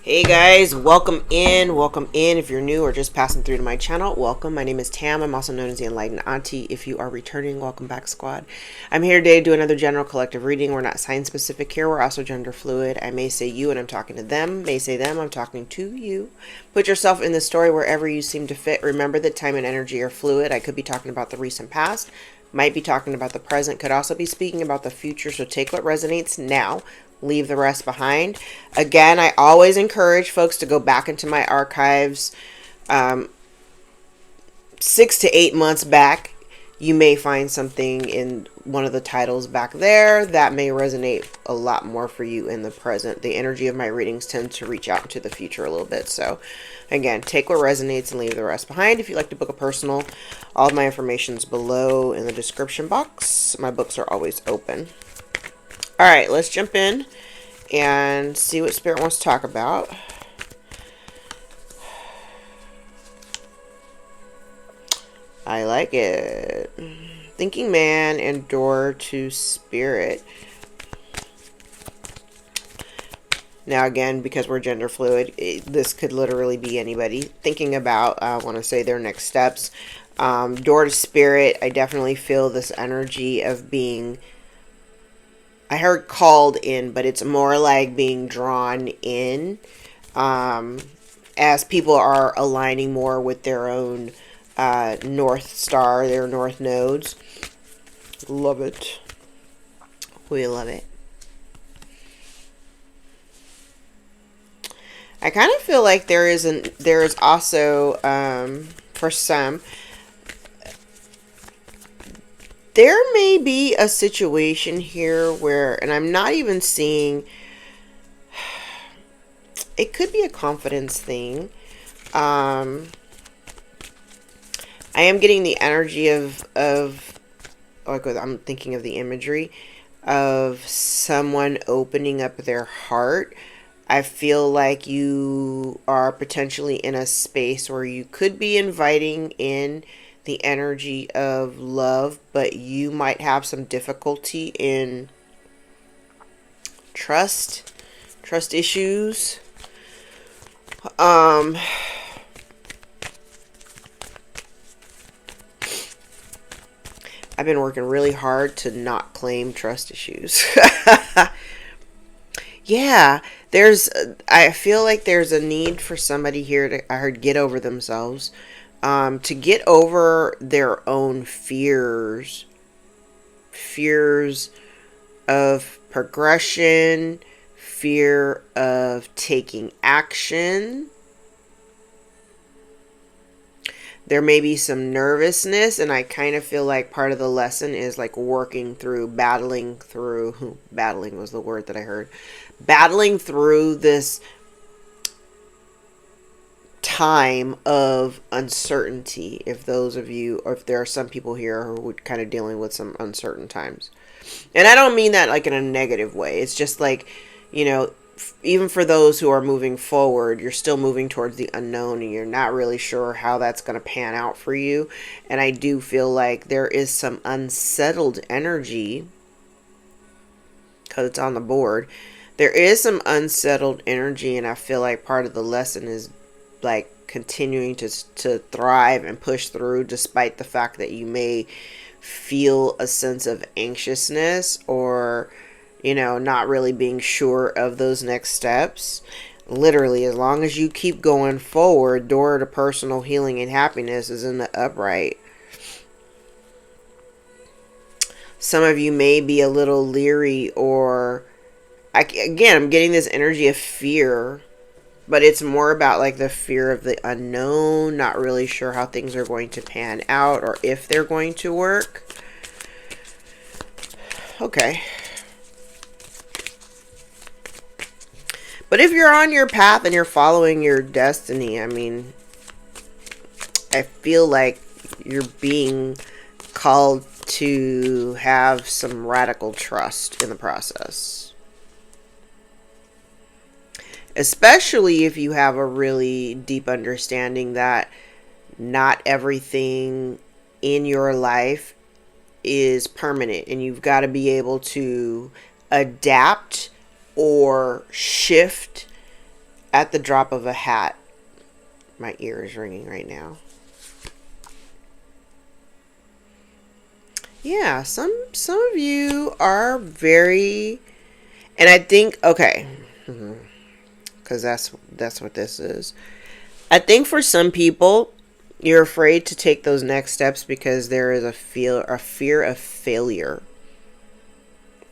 Hey guys, welcome in. Welcome in. If you're new or just passing through to my channel, welcome. My name is Tam. I'm also known as the Enlightened Auntie. If you are returning, welcome back, squad. I'm here today to do another general collective reading. We're not sign specific here. We're also gender fluid. I may say you and I'm talking to them. May say them, I'm talking to you. Put yourself in the story wherever you seem to fit. Remember that time and energy are fluid. I could be talking about the recent past, might be talking about the present, could also be speaking about the future. So take what resonates now, leave the rest behind. Again, I always encourage folks to go back into my archives 6 to 8 months back. You may find something in one of the titles back there that may resonate a lot more for you in the present. The energy of my readings tend to reach out into the future a little bit. So again, take what resonates and leave the rest behind. If you'd like to book a personal, all of my information is below in the description box. My books are always open. All right, let's jump in and see what Spirit wants to talk about. I like it. Thinking man and door to Spirit. Now again, because we're gender fluid, this could literally be anybody thinking about, I want to say, their next steps. Door to Spirit, I definitely feel this energy of being, I heard called in, but it's more like being drawn in as people are aligning more with their own North Star, their North nodes. Love it. We love it. I kind of feel like there is also for some, there may be a situation here where, and I'm not even seeing, it could be a confidence thing. I am getting the energy of I'm thinking of the imagery of someone opening up their heart. I feel like you are potentially in a space where you could be inviting in the energy of love, but you might have some difficulty in trust issues. I've been working really hard to not claim trust issues. Yeah, I feel like there's a need for somebody here to, I heard, get over themselves. To get over their own fears of progression, fear of taking action. There may be some nervousness, and I kind of feel like part of the lesson is like battling through, battling was the word that I heard, battling through this time of uncertainty. If those of you, or if there are some people here who are kind of dealing with some uncertain times. And I don't mean that like in a negative way. It's just like, even for those who are moving forward, you're still moving towards the unknown and you're not really sure how that's going to pan out for you. And I do feel like there is some unsettled energy, because it's on the board. There is some unsettled energy, and I feel like part of the lesson is like continuing to thrive and push through, despite the fact that you may feel a sense of anxiousness or not really being sure of those next steps. Literally, as long as you keep going forward, door to personal healing and happiness is in the upright. Some of you may be a little leery, or I'm getting this energy of fear, but it's more about like the fear of the unknown, not really sure how things are going to pan out or if they're going to work. Okay. But if you're on your path and you're following your destiny, I mean, I feel like you're being called to have some radical trust in the process. Especially if you have a really deep understanding that not everything in your life is permanent, and you've got to be able to adapt or shift at the drop of a hat. My ear is ringing right now. Yeah, some of you are very, and I think, okay, because that's what this is. I think for some people, you're afraid to take those next steps because there is a fear of failure.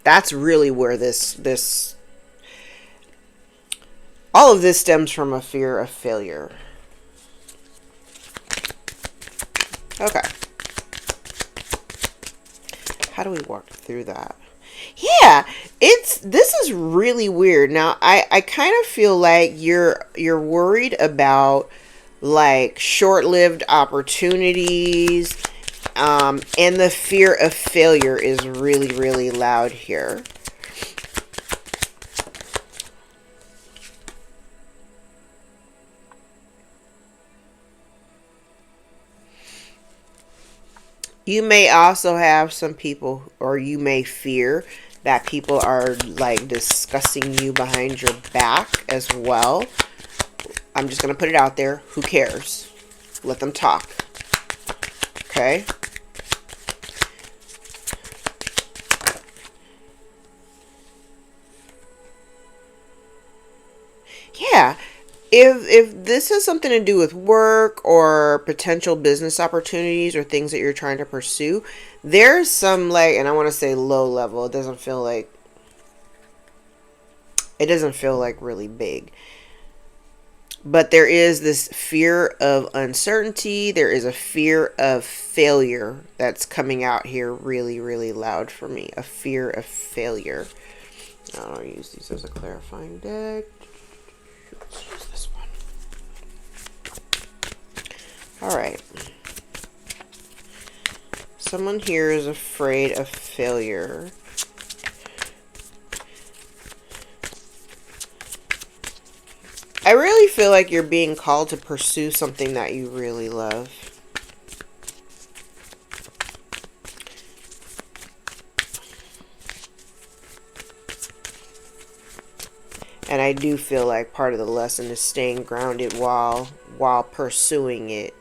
That's really where this all of this stems from, a fear of failure. Okay. How do we walk through that? Yeah, this is really weird. Now, I kind of feel like you're worried about like short-lived opportunities, and the fear of failure is really, really loud here. You may also have some people, or you may fear that people are like discussing you behind your back as well. I'm just going to put it out there. Who cares? Let them talk. Okay? Yeah. If this has something to do with work or potential business opportunities or things that you're trying to pursue, there's some, like, and I want to say low level. It doesn't feel like really big. But there is this fear of uncertainty. There is a fear of failure that's coming out here really, really loud for me. A fear of failure. I'll use these as a clarifying deck. Let's use this one. All right. Someone here is afraid of failure. I really feel like you're being called to pursue something that you really love. And I do feel like part of the lesson is staying grounded while pursuing it.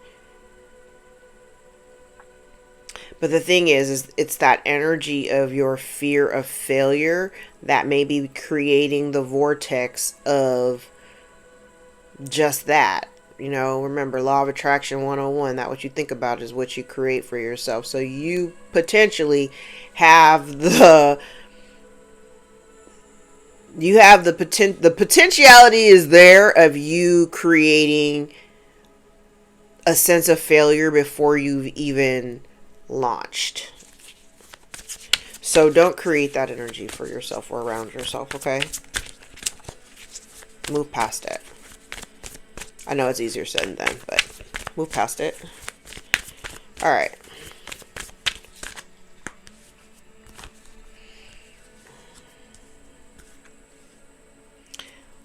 But the thing is it's that energy of your fear of failure that may be creating the vortex of just that. You know, remember, law of attraction 101, that what you think about is what you create for yourself. So you potentially have the potentiality is there of you creating a sense of failure before you've even launched. So don't create that energy for yourself or around yourself, okay? Move past it. I know it's easier said than done, but move past it. All right.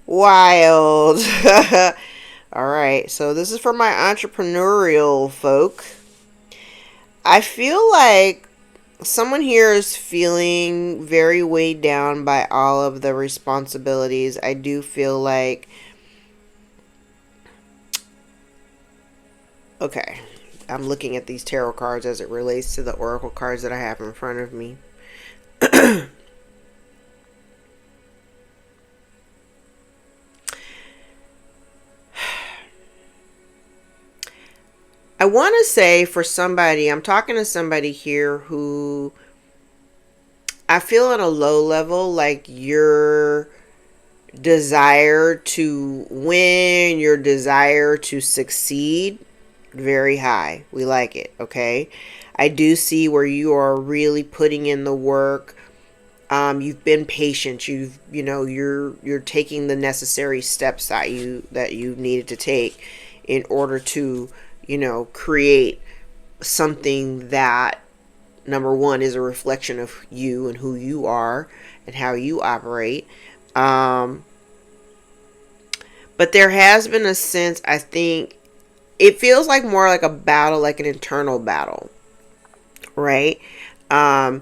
Wild. All right. So this is for my entrepreneurial folk. I feel like someone here is feeling very weighed down by all of the responsibilities. I do feel like, okay, I'm looking at these tarot cards as it relates to the oracle cards that I have in front of me. I want to say for somebody, I'm talking to somebody here who I feel on a low level, like your desire to win, your desire to succeed, very high. We like it, okay? I do see where you are really putting in the work. You've been patient. You're taking the necessary steps that you needed to take in order to, create something that, number one, is a reflection of you and who you are and how you operate. But there has been a sense, I think, it feels like more like a battle, like an internal battle, right? And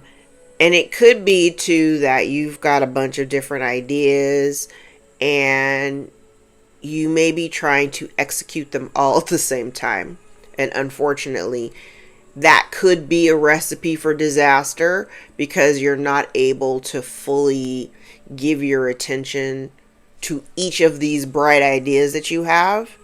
it could be too that you've got a bunch of different ideas and you may be trying to execute them all at the same time. And unfortunately, that could be a recipe for disaster because you're not able to fully give your attention to each of these bright ideas that you have.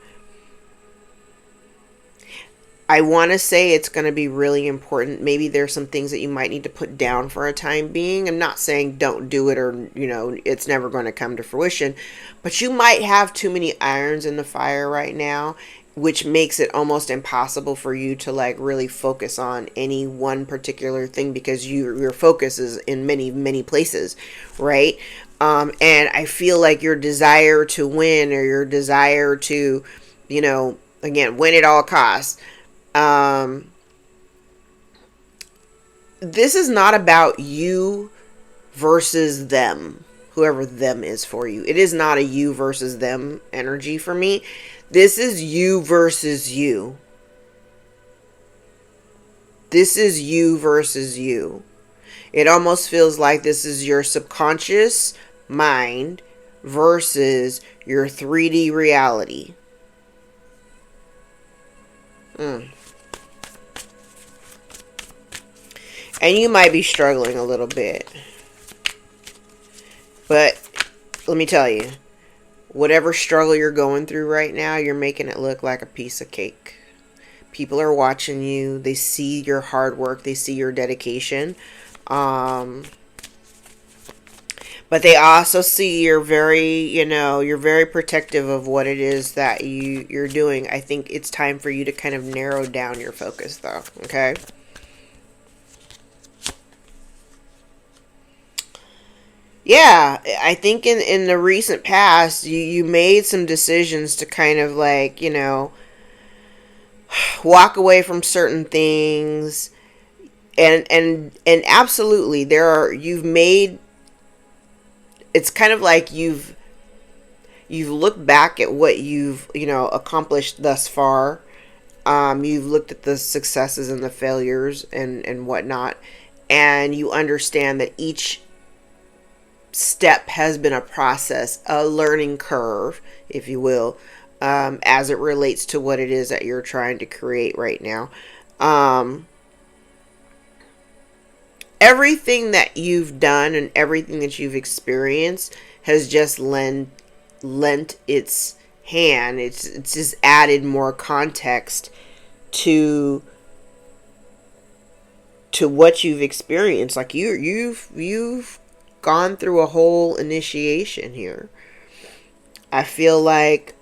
I want to say it's going to be really important. Maybe there's some things that you might need to put down for a time being. I'm not saying don't do it, or, it's never going to come to fruition, but you might have too many irons in the fire right now, which makes it almost impossible for you to like really focus on any one particular thing because your focus is in many, many places, right? And I feel like your desire to win, or your desire to, again, win at all costs. This is not about you versus them, whoever them is for you. It is not a you versus them energy for me. This is you versus you. This is you versus you. It almost feels like this is your subconscious mind versus your 3D reality. And you might be struggling a little bit. But let me tell you, whatever struggle you're going through right now, you're making it look like a piece of cake. People are watching you. They see your hard work. They see your dedication. But they also see you're very protective of what it is that you're doing. I think it's time for you to kind of narrow down your focus, though. Okay? Yeah, I think in the recent past, you made some decisions to kind of like, walk away from certain things. And absolutely, it's kind of like you've looked back at what you've, accomplished thus far. You've looked at the successes and the failures and whatnot, and you understand that each step has been a process, a learning curve, if you will, as it relates to what it is that you're trying to create right now. Everything that you've done and everything that you've experienced has just lent its hand. It's just added more context to what you've experienced. Like you've gone through a whole initiation here. I feel like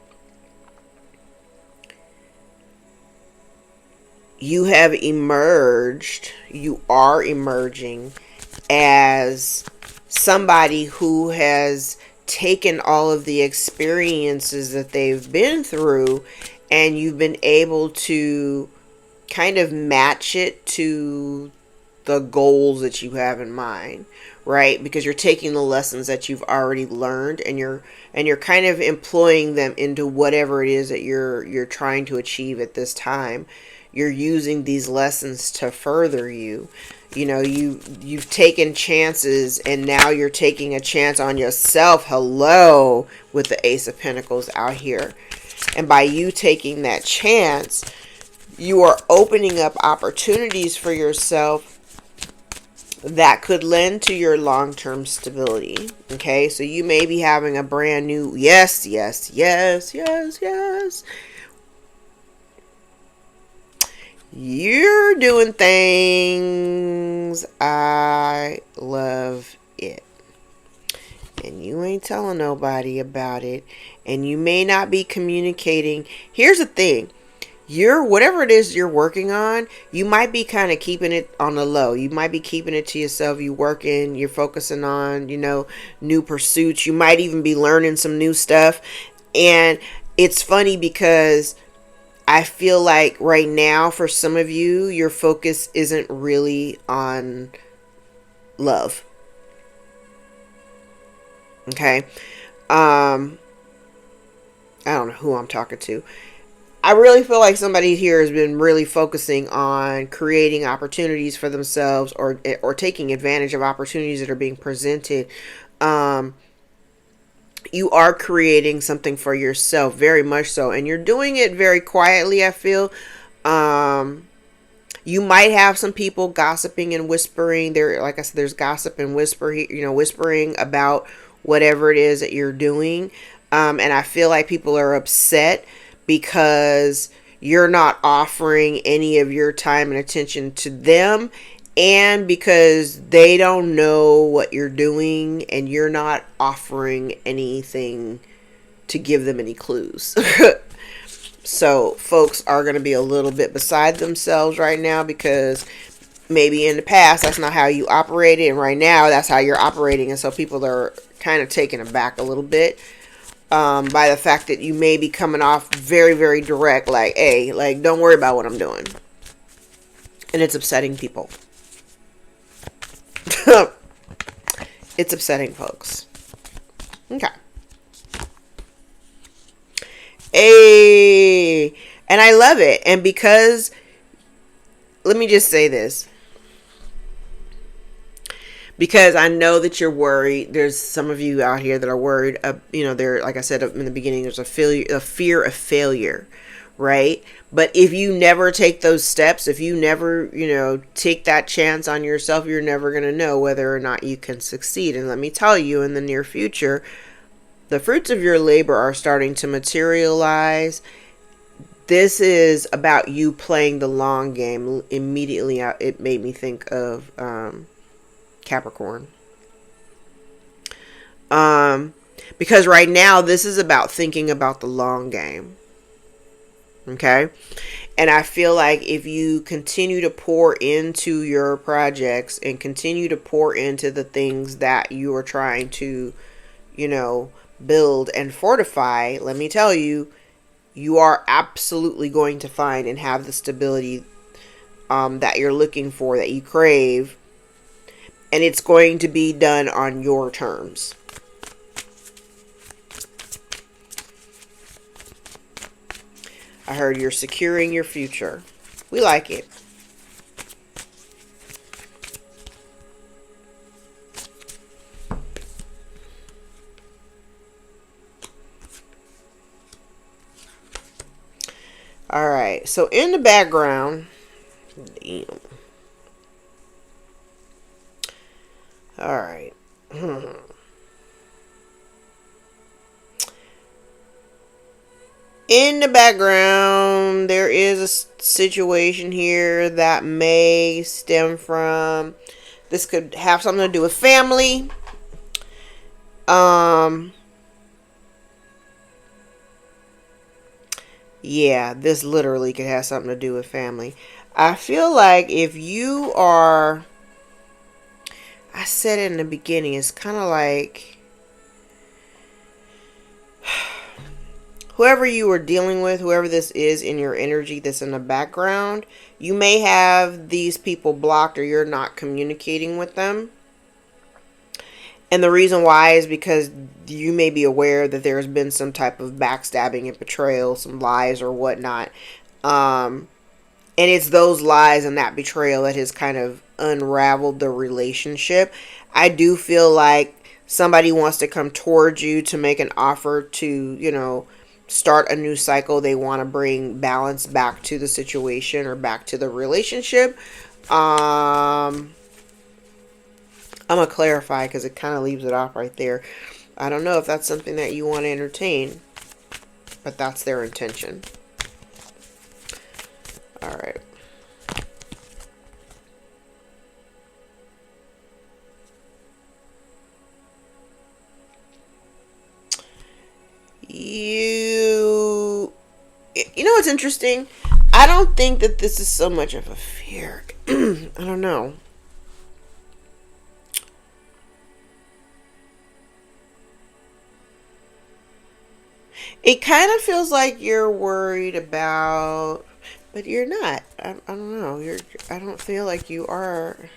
you have emerged, you are emerging as somebody who has taken all of the experiences that they've been through, and you've been able to kind of match it to the goals that you have in mind, right? Because you're taking the lessons that you've already learned, and you're kind of employing them into whatever it is that you're trying to achieve at this time. You're using these lessons to further you. You've taken chances, and now you're taking a chance on yourself. Hello, with the Ace of Pentacles out here. And by you taking that chance, you are opening up opportunities for yourself that could lend to your long-term stability. Okay, so you may be having a brand new, yes. You're doing things. I love it. And you ain't telling nobody about it. And you may not be communicating. Here's the thing. Whatever it is you're working on, you might be kind of keeping it on the low. You might be keeping it to yourself. You're focusing on, new pursuits. You might even be learning some new stuff. And it's funny because I feel like right now, for some of you, your focus isn't really on love. Okay. I don't know who I'm talking to. I really feel like somebody here has been really focusing on creating opportunities for themselves, or taking advantage of opportunities that are being presented. You are creating something for yourself, very much so, and you're doing it very quietly, I feel. You might have some people gossiping and whispering. There, like I said, there's gossip and whispering about whatever it is that you're doing. And I feel like people are upset because you're not offering any of your time and attention to them, and because they don't know what you're doing and you're not offering anything to give them any clues. So folks are going to be a little bit beside themselves right now, because maybe in the past that's not how you operated, and right now that's how you're operating. And so people are kind of taken aback a little bit by the fact that you may be coming off very, very direct, like, hey, like, don't worry about what I'm doing. And it's upsetting people. It's upsetting folks. Okay. Hey, and I love it. And because, let me just say this, because I know that you're worried. There's some of you out here that are worried. There, like I said in the beginning, there's a fear of failure, right? But if you never take those steps, if you never, take that chance on yourself, you're never going to know whether or not you can succeed. And let me tell you, in the near future, the fruits of your labor are starting to materialize. This is about you playing the long game. Immediately, it made me think of Capricorn. Because right now, this is about thinking about the long game. Okay? And I feel like if you continue to pour into your projects and continue to pour into the things that you are trying to, build and fortify, let me tell you, you are absolutely going to find and have the stability that you're looking for, that you crave. And it's going to be done on your terms. I heard you're securing your future. We like it. All right. So in the background, damn. All right. In the background, there is a situation here that may stem from, this could have something to do with family. Yeah, this literally could have something to do with family. I feel like if you are, I said it in the beginning, it's kind of like whoever you are dealing with, whoever this is in your energy that's in the background, you may have these people blocked, or you're not communicating with them. And the reason why is because you may be aware that there's been some type of backstabbing and betrayal, some lies or whatnot. And it's those lies and that betrayal that has kind of unraveled the relationship. I do feel like somebody wants to come towards you to make an offer to, start a new cycle. They want to bring balance back to the situation or back to the relationship. I'm going to clarify because it kind of leaves it off right there. I don't know if that's something that you want to entertain, but that's their intention. All right. You know what's interesting? I don't think that this is so much of a fear. I don't know. It kind of feels like you're worried about, but you're not. I don't know. I don't feel like you are.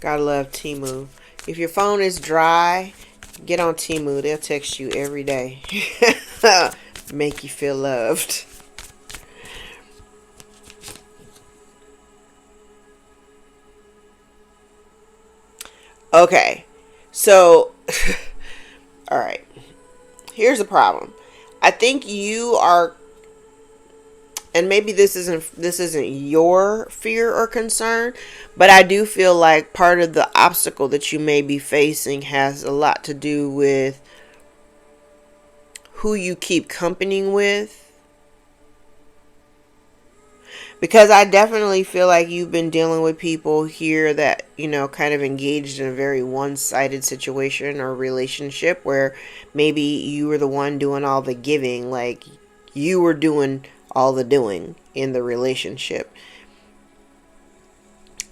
Gotta love Temu. If your phone is dry, get on Temu. They'll text you every day. Make you feel loved. Okay. So, all right. Here's the problem. I think you are, and maybe this isn't your fear or concern, but I do feel like part of the obstacle that you may be facing has a lot to do with who you keep company with. Because I definitely feel like you've been dealing with people here that, kind of engaged in a very one-sided situation or relationship where maybe you were the one doing all the giving, like you were doing all the doing in the relationship.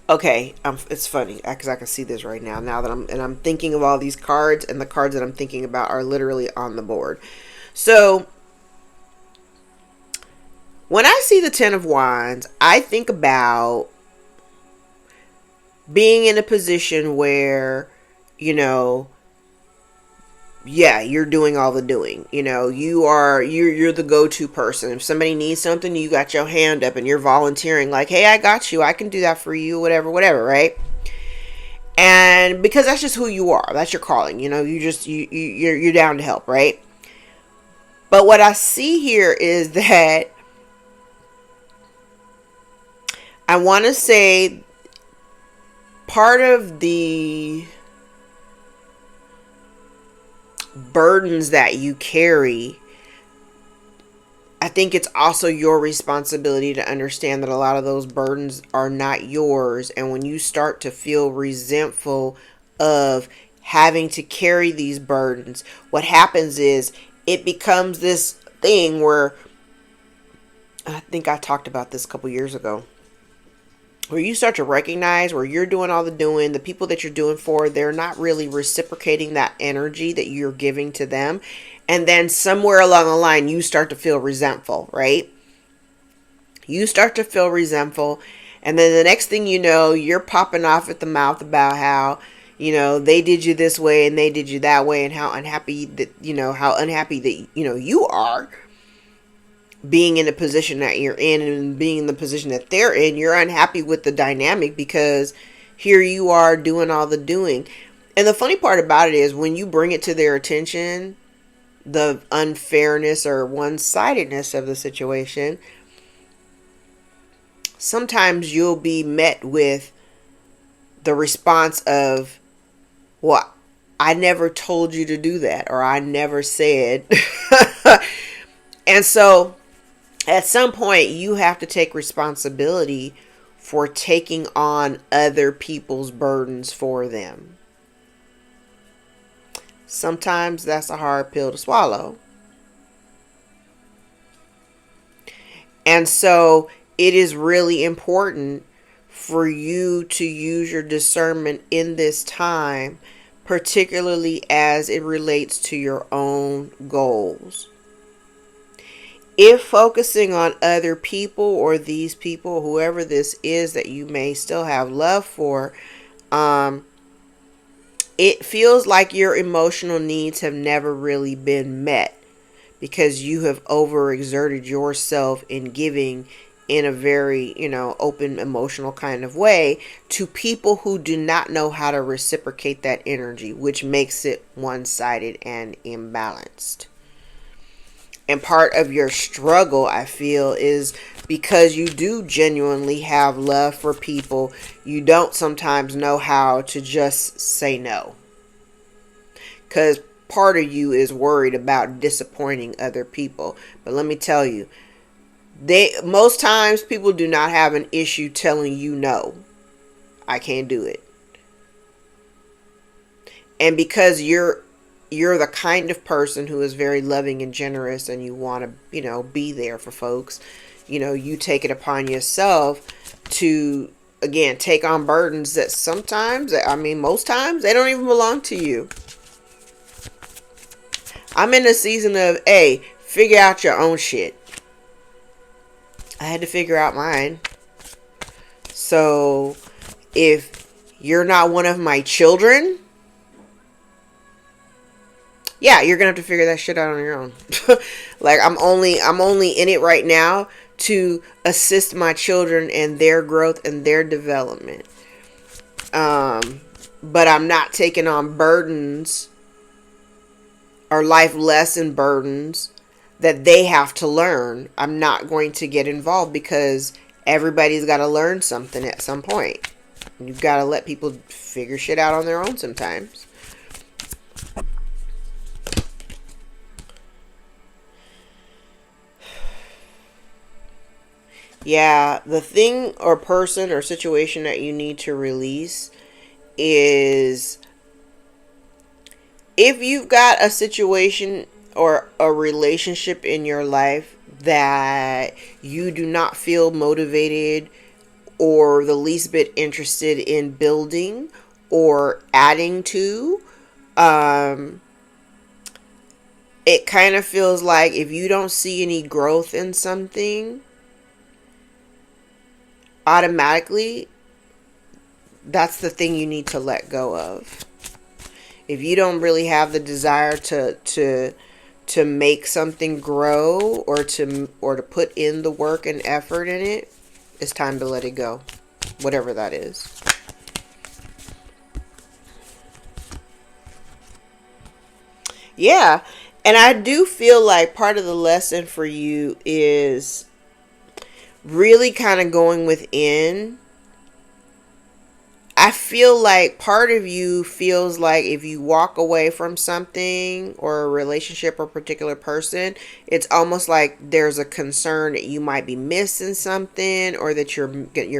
Okay, it's funny because I can see this right now. Now that I'm thinking of all these cards, and the cards that I'm thinking about are literally on the board. So when I see the Ten of Wands, I think about being in a position where, yeah, you're doing all the doing. You're the go-to person. If somebody needs something, you got your hand up and you're volunteering like, "Hey, I got you. I can do that for you," whatever, right? And because that's just who you are. That's your calling. You're down to help, right? But what I see here is that I want to say part of the burdens that you carry, I think it's also your responsibility to understand that a lot of those burdens are not yours. And when you start to feel resentful of having to carry these burdens, what happens is it becomes this thing where, I think I talked about this a couple years ago, where you start to recognize where you're doing all the doing, the people that you're doing for, they're not really reciprocating that energy that you're giving to them. And then somewhere along the line, you start to feel resentful, right? You start to feel resentful. And then the next thing you know, you're popping off at the mouth about how, they did you this way and they did you that way, and how unhappy that, you are being in the position that you're in and being in the position that they're in. You're unhappy with the dynamic because here you are doing all the doing. And the funny part about it is when you bring it to their attention, the unfairness or one-sidedness of the situation, sometimes you'll be met with the response of, "Well, I never told you to do that," or "I never said." And so at some point, you have to take responsibility for taking on other people's burdens for them. Sometimes that's a hard pill to swallow. And so it is really important for you to use your discernment in this time, particularly as it relates to your own goals. If focusing on other people or these people, whoever this is that you may still have love for, it feels like your emotional needs have never really been met because you have overexerted yourself in giving in a very, open, emotional kind of way to people who do not know how to reciprocate that energy, which makes it one-sided and imbalanced. And part of your struggle, I feel, is because you do genuinely have love for people, you don't sometimes know how to just say no. Because part of you is worried about disappointing other people. But let me tell you, most times people do not have an issue telling you no. I can't do it. And because you're the kind of person who is very loving and generous and you want to, be there for folks, you take it upon yourself to, again, take on burdens that sometimes, most times, they don't even belong to you. I'm in a season of, hey, figure out your own shit. I had to figure out mine. So if you're not one of my children, yeah, you're gonna have to figure that shit out on your own. Like I'm only in it right now to assist my children in their growth and their development. but I'm not taking on burdens or life lesson burdens that they have to learn. I'm not going to get involved because everybody's got to learn something at some point. You've got to let people figure shit out on their own sometimes. Yeah, the thing or person or situation that you need to release is if you've got a situation or a relationship in your life that you do not feel motivated or the least bit interested in building or adding to, it kind of feels like if you don't see any growth in something, automatically that's the thing you need to let go of. If you don't really have the desire to make something grow or to put in the work and effort in it, it's time to let it go, whatever that is. Yeah, and I do feel like part of the lesson for you is really kind of going within. I feel like part of you feels like if you walk away from something or a relationship or a particular person, it's almost like there's a concern that you might be missing something or that you're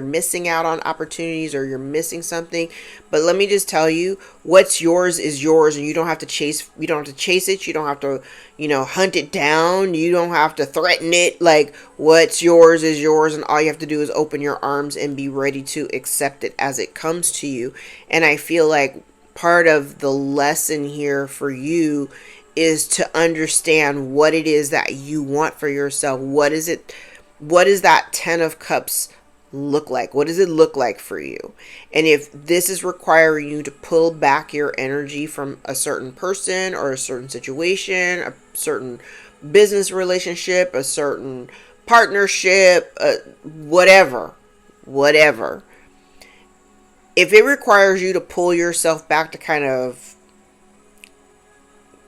missing out on opportunities or you're missing something. But let me just tell you, what's yours is yours, and you don't have to chase it. You don't have to, hunt it down. You don't have to threaten it. Like, what's yours is yours, and all you have to do is open your arms and be ready to accept it as it comes to you. And I feel like part of the lesson here for you is to understand what it is that you want for yourself. What is that 10 of Cups look like? What does it look like for you? And if this is requiring you to pull back your energy from a certain person or a certain situation, a certain business relationship, a certain partnership, whatever. If it requires you to pull yourself back to kind of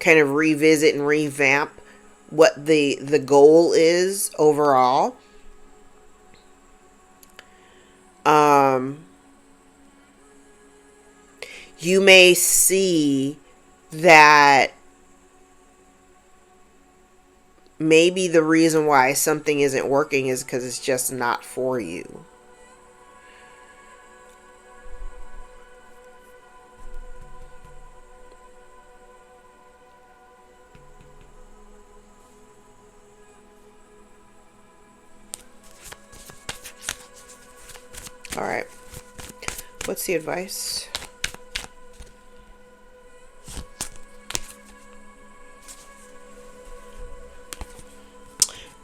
revisit and revamp what the goal is overall, you may see that maybe the reason why something isn't working is because it's just not for you. All right. What's the advice?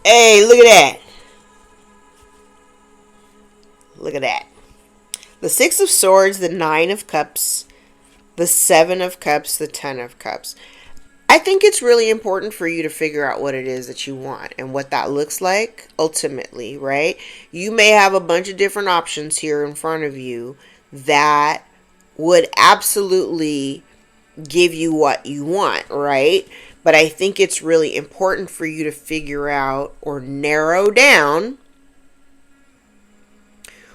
Hey, look at that. Look at that. The 6 of Swords, the 9 of Cups, the 7 of Cups, the 10 of Cups. I think it's really important for you to figure out what it is that you want and what that looks like ultimately, right? You may have a bunch of different options here in front of you that would absolutely give you what you want, right? But I think it's really important for you to figure out or narrow down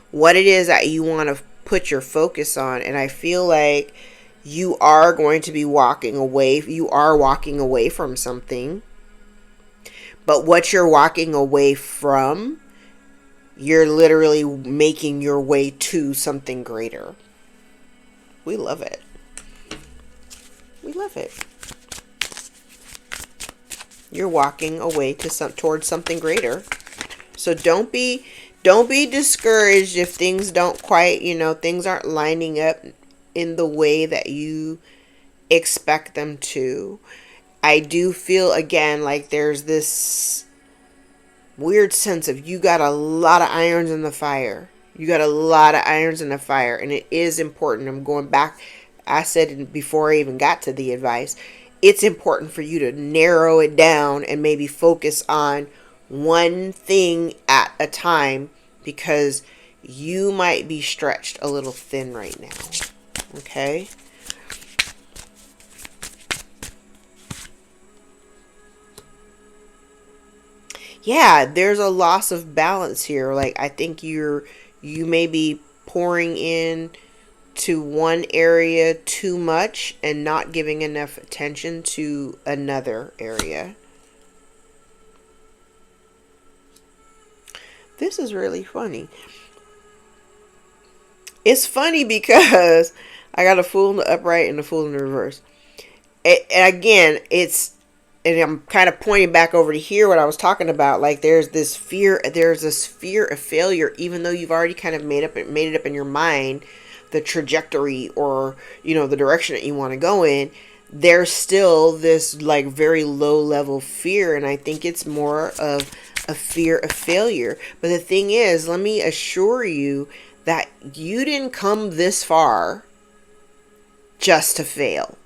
what it is that you want to put your focus on. And I feel like you are going to be walking away. You are walking away from something. But what you're walking away from, you're literally making your way to something greater. We love it. We love it. You're walking away to towards something greater. So don't be discouraged if things don't quite, things aren't lining up in the way that you expect them to. I do feel again like there's this weird sense of you got a lot of irons in the fire. You got a lot of irons in the fire, and it is important. I'm going back. I said before I even got to the advice, it's important for you to narrow it down and maybe focus on one thing at a time, because you might be stretched a little thin right now. Okay. Yeah, there's a loss of balance here. Like, I think you may be pouring in to one area too much and not giving enough attention to another area. This is really funny. It's funny because I got a Fool in the upright and a Fool in the reverse. And again, and I'm kind of pointing back over to here what I was talking about. Like, there's this fear of failure, even though you've already kind of made it up in your mind the trajectory, or the direction that you want to go in. There's still this like very low level fear, and I think it's more of a fear of failure. But the thing is, let me assure you that you didn't come this far just to fail.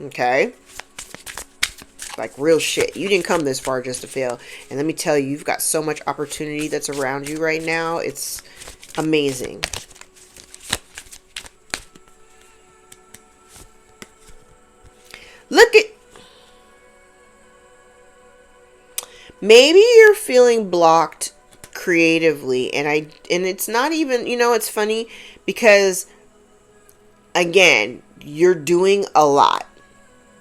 Okay? Like, real shit. You didn't come this far just to fail. And let me tell you, you've got so much opportunity that's around you right now. It's amazing. Look at... Maybe you're feeling blocked creatively. And it's not even... it's funny because, again, you're doing a lot.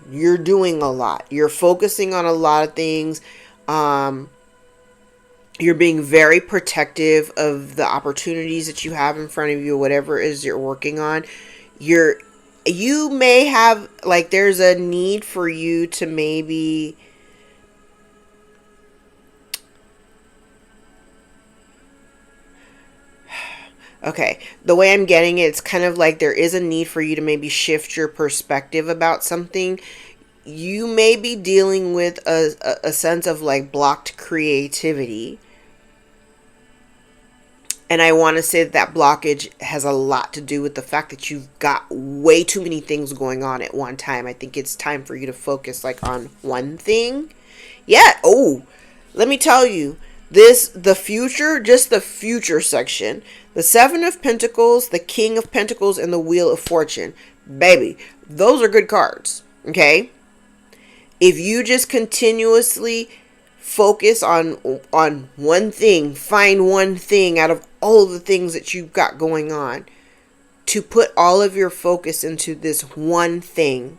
You're doing a lot. You're focusing on a lot of things. You're being very protective of the opportunities that you have in front of you, whatever it is you're working on. You may have, like, there's a need for you to maybe... Okay, the way I'm getting it, it's kind of like there is a need for you to maybe shift your perspective about something. You may be dealing with a sense of like blocked creativity. And I want to say that blockage has a lot to do with the fact that you've got way too many things going on at one time. I think it's time for you to focus like on one thing. Yeah. Oh, let me tell you, the future section, the Seven of Pentacles, the King of Pentacles, and the Wheel of Fortune. Baby, those are good cards. Okay? If you just continuously focus on one thing, find one thing out of all of the things that you've got going on, to put all of your focus into this one thing.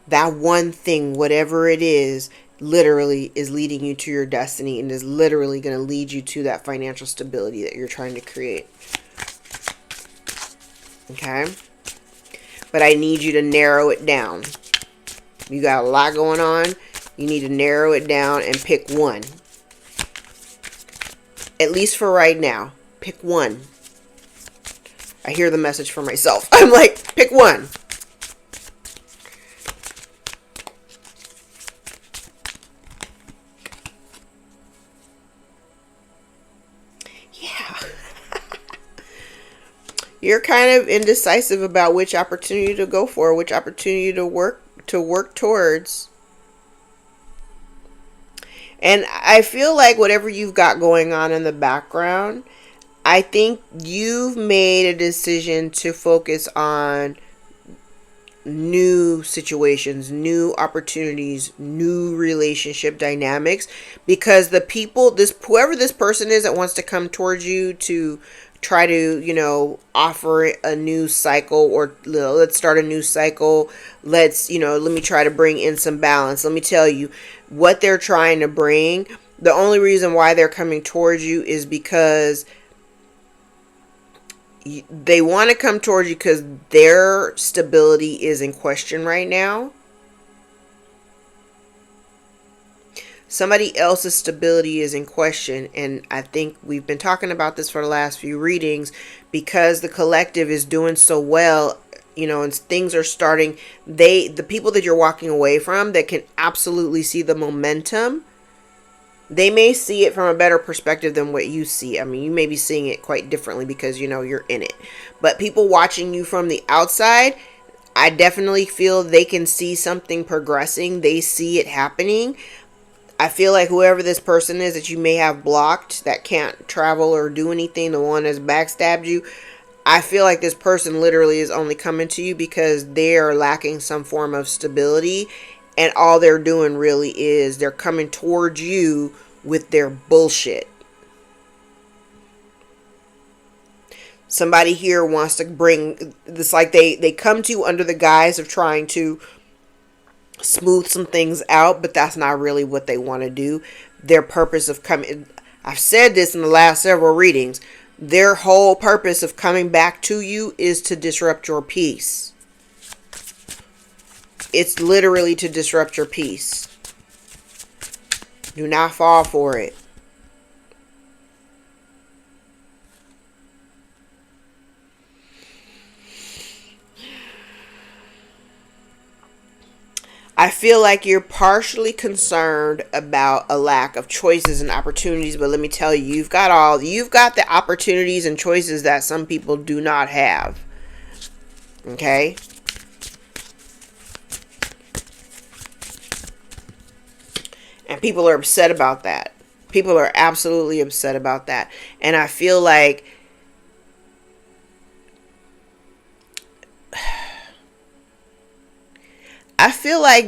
That one thing, whatever it is, literally is leading you to your destiny and is literally going to lead you to that financial stability that you're trying to create. Okay? But I need you to narrow it down. You got a lot going on. You need to narrow it down and pick one. At least for right now. Pick one. I hear the message for myself. I'm like, pick one. You're kind of indecisive about which opportunity to go for, which opportunity to work towards. And I feel like whatever you've got going on in the background, I think you've made a decision to focus on new situations, new opportunities, new relationship dynamics, because the people, whoever this person is that wants to come towards you to try to, offer a new cycle, or let's start a new cycle. Let me try to bring in some balance. Let me tell you what they're trying to bring. The only reason why they're coming towards you is because they want to come towards you because their stability is in question right now. Somebody else's stability is in question, and I think we've been talking about this for the last few readings, because the collective is doing so well, and things are starting. The people that you're walking away from that can absolutely see the momentum, they may see it from a better perspective than what you see. I mean, you may be seeing it quite differently because you're in it. But people watching you from the outside, I definitely feel they can see something progressing. They see it happening. I feel like whoever this person is that you may have blocked, that can't travel or do anything, the one that's backstabbed you, I feel like this person literally is only coming to you because they are lacking some form of stability, and all they're doing really is they're coming towards you with their bullshit. Somebody here wants to bring this, like they come to you under the guise of trying to smooth some things out, but that's not really what they want to do. Their purpose of coming, I've said this in the last several readings, their whole purpose of coming back to you is to disrupt your peace. It's literally to disrupt your peace. Do not fall for it. I feel like you're partially concerned about a lack of choices and opportunities, but let me tell you, you've got the opportunities and choices that some people do not have. Okay? And people are upset about that. People are absolutely upset about that. And I feel like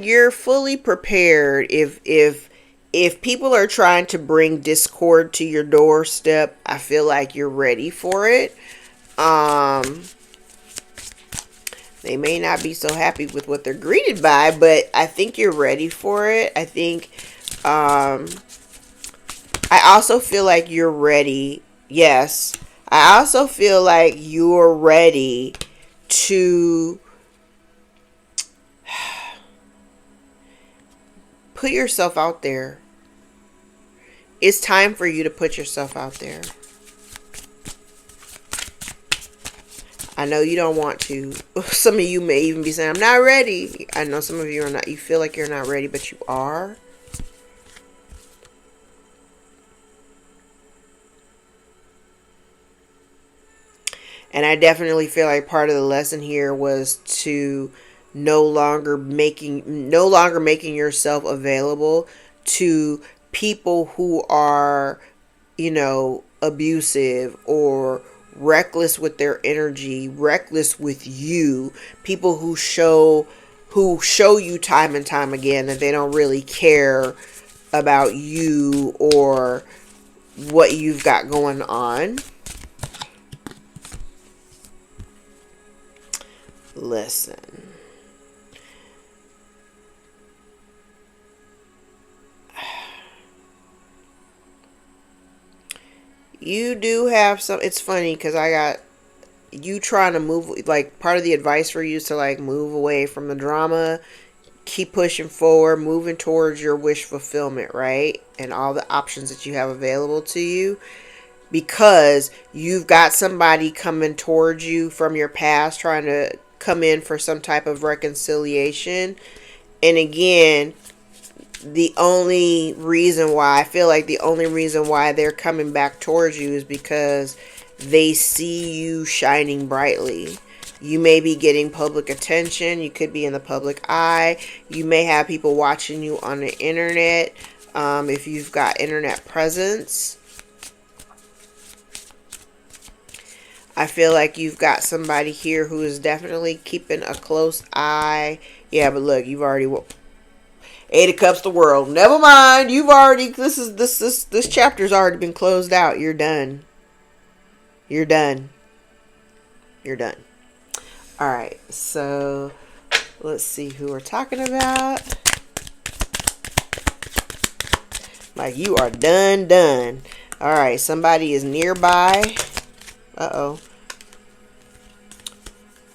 you're fully prepared if people are trying to bring discord to your doorstep. I feel like you're ready for it. They may not be so happy with what they're greeted by, but I think you're ready for it. I think I also feel like you're ready. Yes. I also feel like you're ready to put yourself out there. It's time for you to put yourself out there. I know you don't want to. Some of you may even be saying, I'm not ready. I know some of you are not. You feel like you're not ready, but you are. And I definitely feel like part of the lesson here was to no longer making yourself available to people who are, abusive or reckless with their energy, reckless with you, people who show you time and time again that they don't really care about you or what you've got going on. Listen. You do have some, it's funny because I got you trying to move, like part of the advice for you is to like move away from the drama, keep pushing forward, moving towards your wish fulfillment, right? And all the options that you have available to you, because you've got somebody coming towards you from your past trying to come in for some type of reconciliation. And again, the only reason why they're coming back towards you is because they see you shining brightly. You may be getting public attention. You could be in the public eye. You may have people watching you on the internet. If you've got internet presence, I feel like you've got somebody here who is definitely keeping a close eye. Yeah, but look, you've already 8 of Cups, the world. Never mind. You've already, this chapter's already been closed out. You're done. You're done. You're done. All right. So let's see who we're talking about. Like, you are done. All right. Somebody is nearby. Uh-oh.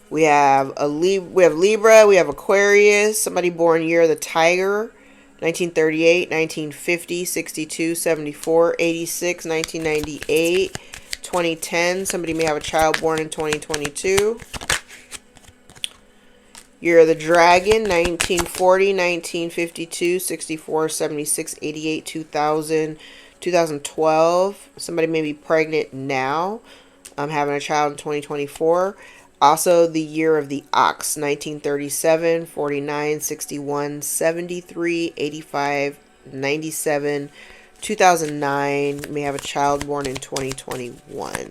We have Libra, we have Aquarius, somebody born year of the tiger, 1938, 1950, 62, 74, 86, 1998, 2010. Somebody may have a child born in 2022. Year of the dragon, 1940, 1952, 64, 76, 88, 2000, 2012. Somebody may be pregnant now. Having a child in 2024. Also, the year of the ox, 1937, 49, 61, 73, 85, 97, 2009. May have a child born in 2021.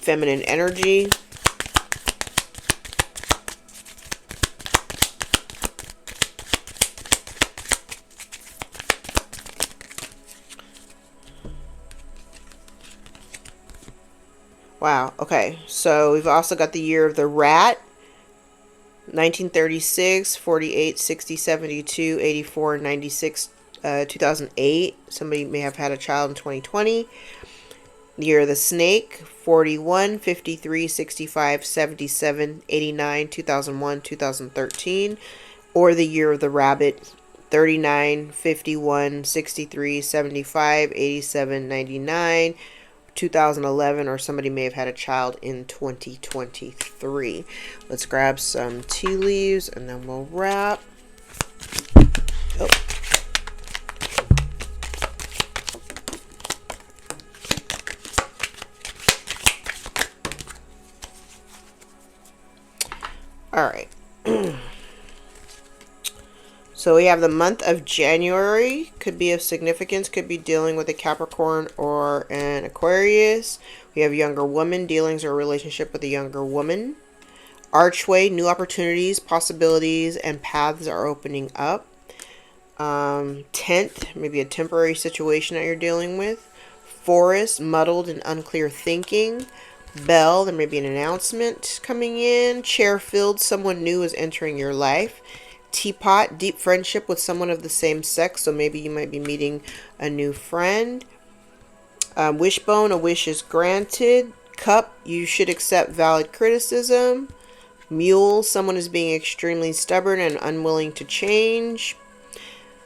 feminine energy. Wow, okay. So we've also got the year of the rat. 1936, 48, 60, 72, 84, 96, 2008. Somebody may have had a child in 2020. The year of the snake. 41, 53, 65, 77, 89, 2001, 2013. Or the year of the rabbit. 39, 51, 63, 75, 87, 99, 2011, or somebody may have had a child in 2023. Let's grab some tea leaves and then we'll wrap. Oh. All right. So we have the month of January, could be of significance, could be dealing with a Capricorn or an Aquarius. We have younger woman, dealings or relationship with a younger woman. Archway, new opportunities, possibilities, and paths are opening up. Tent, maybe a temporary situation that you're dealing with. Forest, muddled and unclear thinking. Bell, there may be an announcement coming in. Chair filled, someone new is entering your life. Teapot, deep friendship with someone of the same sex, so maybe you might be meeting a new friend. Wishbone, a wish is granted. Cup, you should accept valid criticism. Mule, someone is being extremely stubborn and unwilling to change.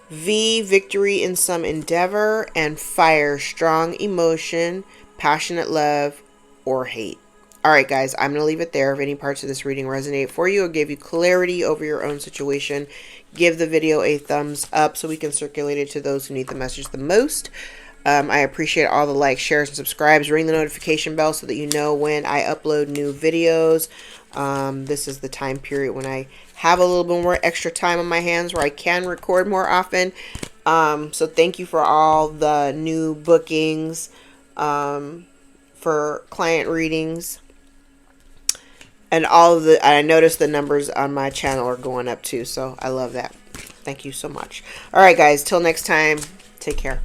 V, victory in some endeavor. And fire, strong emotion, passionate love, or hate. Alright guys, I'm going to leave it there. If any parts of this reading resonate for you or give you clarity over your own situation, give the video a thumbs up so we can circulate it to those who need the message the most. I appreciate all the likes, shares, and subscribes. Ring the notification bell so that you know when I upload new videos. This is the time period when I have a little bit more extra time on my hands where I can record more often. So thank you for all the new bookings for client readings. And all of the, I noticed the numbers on my channel are going up too, so I love that. Thank you so much. All right, guys, till next time, take care.